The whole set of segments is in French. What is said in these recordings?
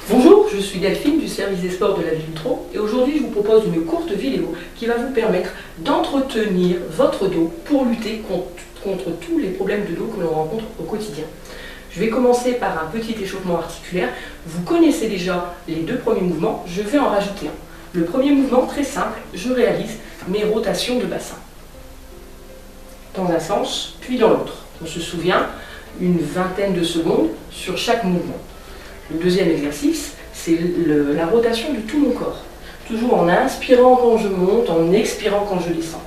Bonjour, je suis Delphine du service des sports de la Ville-Trot et aujourd'hui je vous propose une courte vidéo qui va vous permettre d'entretenir votre dos pour lutter contre tous les problèmes de dos que l'on rencontre au quotidien. Je vais commencer par un petit échauffement articulaire. Vous connaissez déjà les deux premiers mouvements, je vais en rajouter un. Le premier mouvement, très simple, je réalise mes rotations de bassin. Dans un sens, puis dans l'autre. On se souvient, une vingtaine de secondes sur chaque mouvement. Le deuxième exercice, c'est la rotation de tout mon corps. Toujours en inspirant quand je monte, en expirant quand je descends.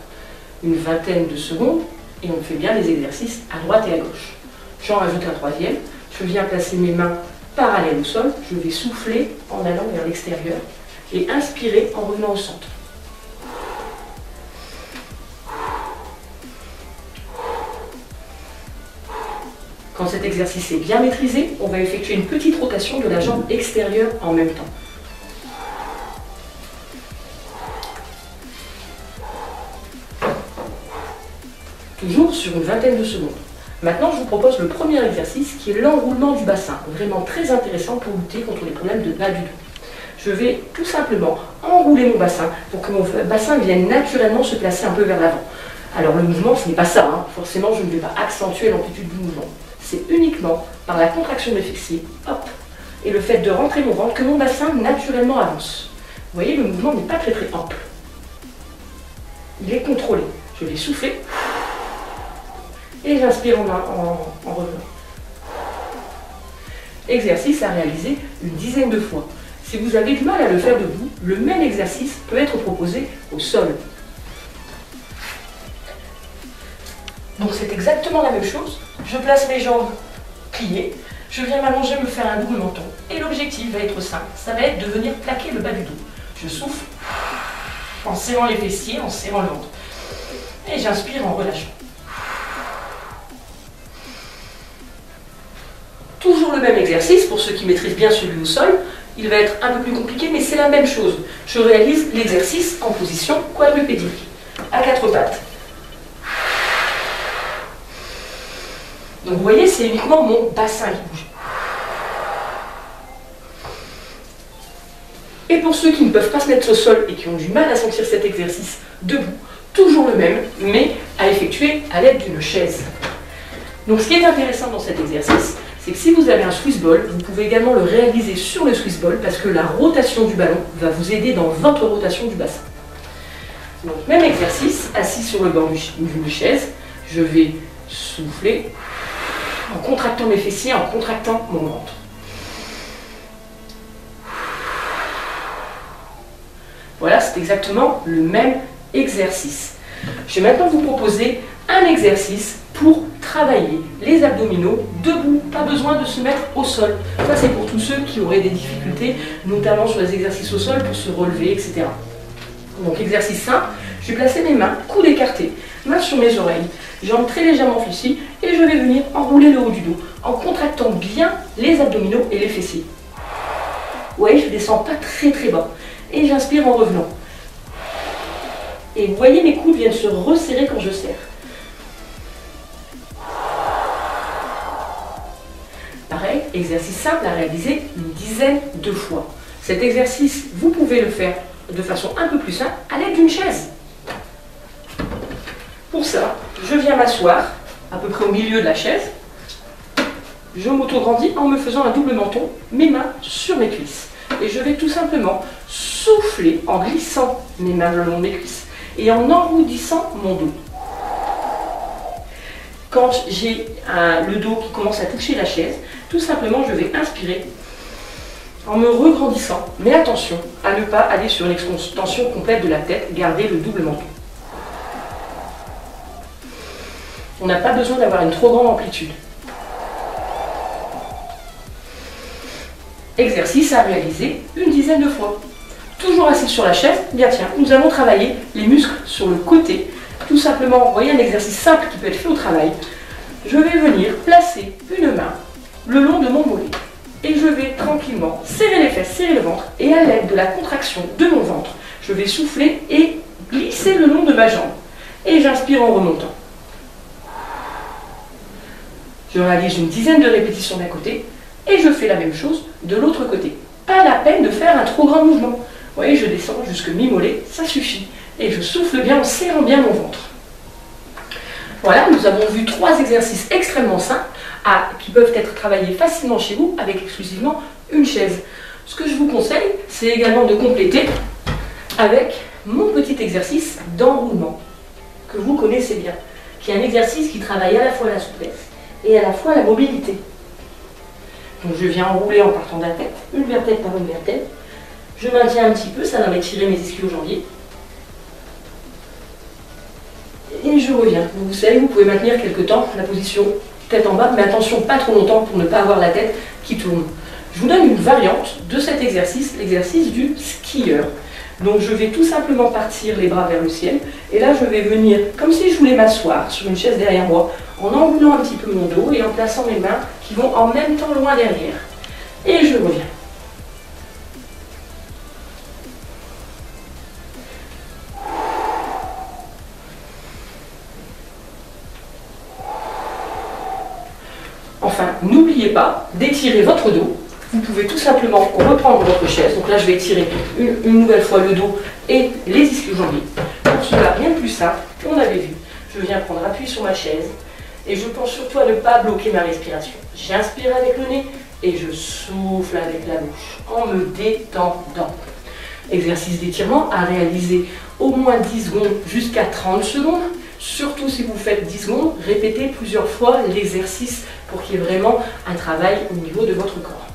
Une vingtaine de secondes et on fait bien les exercices à droite et à gauche. J'en rajoute un troisième. Je viens placer mes mains parallèles au sol. Je vais souffler en allant vers l'extérieur et inspirer en revenant au centre. Quand cet exercice est bien maîtrisé, on va effectuer une petite rotation de la jambe extérieure en même temps. Toujours sur une vingtaine de secondes. Maintenant, je vous propose le premier exercice qui est l'enroulement du bassin. Vraiment très intéressant pour lutter contre les problèmes de bas du dos. Je vais tout simplement enrouler mon bassin pour que mon bassin vienne naturellement se placer un peu vers l'avant. Alors le mouvement, ce n'est pas ça, hein. Forcément je ne vais pas accentuer l'amplitude du mouvement. C'est uniquement par la contraction des fessiers, hop, et le fait de rentrer mon ventre que mon bassin naturellement avance. Vous voyez, le mouvement n'est pas très ample. Il est contrôlé. Je vais souffler et j'inspire en revenant. Exercice à réaliser une dizaine de fois. Si vous avez du mal à le faire debout, le même exercice peut être proposé au sol. Donc c'est exactement la même chose. Je place mes jambes pliées, je viens m'allonger, me faire un double menton. Et l'objectif va être simple, ça va être de venir plaquer le bas du dos. Je souffle en serrant les fessiers, en serrant le ventre. Et j'inspire en relâchant. Toujours le même exercice, pour ceux qui maîtrisent bien celui au sol, il va être un peu plus compliqué, mais c'est la même chose. Je réalise l'exercice en position quadrupédique, à quatre pattes. Donc vous voyez, c'est uniquement mon bassin qui bouge. Et pour ceux qui ne peuvent pas se mettre au sol et qui ont du mal à sentir cet exercice debout, toujours le même, mais à effectuer à l'aide d'une chaise. Donc ce qui est intéressant dans cet exercice, c'est que si vous avez un Swiss ball, vous pouvez également le réaliser sur le Swiss ball parce que la rotation du ballon va vous aider dans votre rotation du bassin. Donc même exercice, assis sur le bord d'une chaise, je vais souffler en contractant mes fessiers, en contractant mon ventre. Voilà, c'est exactement le même exercice. Je vais maintenant vous proposer un exercice pour travailler les abdominaux debout, pas besoin de se mettre au sol. Ça, c'est pour tous ceux qui auraient des difficultés, notamment sur les exercices au sol, pour se relever, etc. Donc, exercice simple, je vais placer mes mains, coudes écartés, mains sur mes oreilles, jambes très légèrement fléchies, et je vais venir enrouler le haut du dos, en contractant bien les abdominaux et les fessiers. Vous voyez, je ne descends pas très bas, et j'inspire en revenant. Et vous voyez, mes coudes viennent se resserrer quand je serre. Pareil, exercice simple à réaliser une dizaine de fois. Cet exercice, vous pouvez le faire de façon un peu plus simple à l'aide d'une chaise. Pour ça, je viens m'asseoir à peu près au milieu de la chaise. Je m'auto-grandis en me faisant un double menton, mes mains sur mes cuisses. Et je vais tout simplement souffler en glissant mes mains le long de mes cuisses et en enroidissant mon dos. Quand j'ai le dos qui commence à toucher la chaise, tout simplement je vais inspirer en me regrandissant. Mais attention à ne pas aller sur une extension complète de la tête, garder le double menton. On n'a pas besoin d'avoir une trop grande amplitude. Exercice à réaliser une dizaine de fois. Toujours assis sur la chaise, bien tiens, nous allons travailler les muscles sur le côté. Tout simplement, vous voyez un exercice simple qui peut être fait au travail. Je vais venir placer une main le long de mon mollet. Et je vais tranquillement serrer les fesses, serrer le ventre. Et à l'aide de la contraction de mon ventre, je vais souffler et glisser le long de ma jambe. Et j'inspire en remontant. Je réalise une dizaine de répétitions d'un côté et je fais la même chose de l'autre côté. Pas la peine de faire un trop grand mouvement. Vous voyez, je descends jusque mi-mollet, ça suffit. Et je souffle bien en serrant bien mon ventre. Voilà, nous avons vu 3 exercices extrêmement simples qui peuvent être travaillés facilement chez vous avec exclusivement une chaise. Ce que je vous conseille, c'est également de compléter avec mon petit exercice d'enroulement, que vous connaissez bien, qui est un exercice qui travaille à la fois la souplesse et à la fois la mobilité. Donc je viens enrouler en partant de la tête, une vertèbre par une vertèbre. Je maintiens un petit peu, ça va m'étirer mes ischio-jambiers. Et je reviens. Donc vous savez, vous pouvez maintenir quelque temps la position tête en bas, mais attention, pas trop longtemps pour ne pas avoir la tête qui tourne. Je vous donne une variante de cet exercice, l'exercice du skieur. Donc je vais tout simplement partir les bras vers le ciel, et là je vais venir comme si je voulais m'asseoir sur une chaise derrière moi, en enroulant un petit peu mon dos et en plaçant mes mains qui vont en même temps loin derrière. Et je reviens. Enfin, n'oubliez pas d'étirer votre dos. Vous pouvez tout simplement reprendre votre chaise. Donc là, je vais étirer une nouvelle fois le dos et les ischio-jambiers. Pour cela, rien de plus simple, on avait vu. Je viens prendre appui sur ma chaise et je pense surtout à ne pas bloquer ma respiration. J'inspire avec le nez et je souffle avec la bouche en me détendant. Exercice d'étirement à réaliser au moins 10 secondes jusqu'à 30 secondes. Surtout si vous faites 10 secondes, répétez plusieurs fois l'exercice pour qu'il y ait vraiment un travail au niveau de votre corps.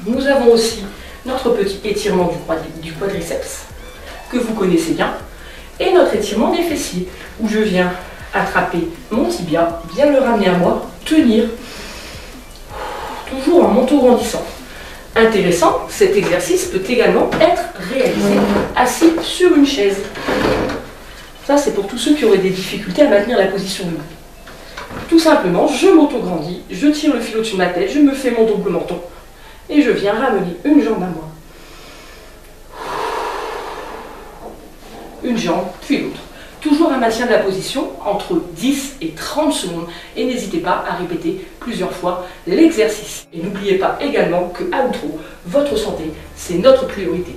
Nous avons aussi notre petit étirement du quadriceps, que vous connaissez bien, et notre étirement des fessiers, où je viens attraper mon tibia, bien le ramener à moi, tenir, toujours en m'auto-grandissant. Intéressant, cet exercice peut également être réalisé assis sur une chaise. Ça, c'est pour tous ceux qui auraient des difficultés à maintenir la position debout. Tout simplement, je m'auto-grandis, je tire le fil au-dessus de ma tête, je me fais mon double menton et je viens ramener une jambe à moi. Une jambe, puis l'autre. Toujours un maintien de la position entre 10 et 30 secondes et n'hésitez pas à répéter plusieurs fois l'exercice. Et n'oubliez pas également que à outro, votre santé, c'est notre priorité.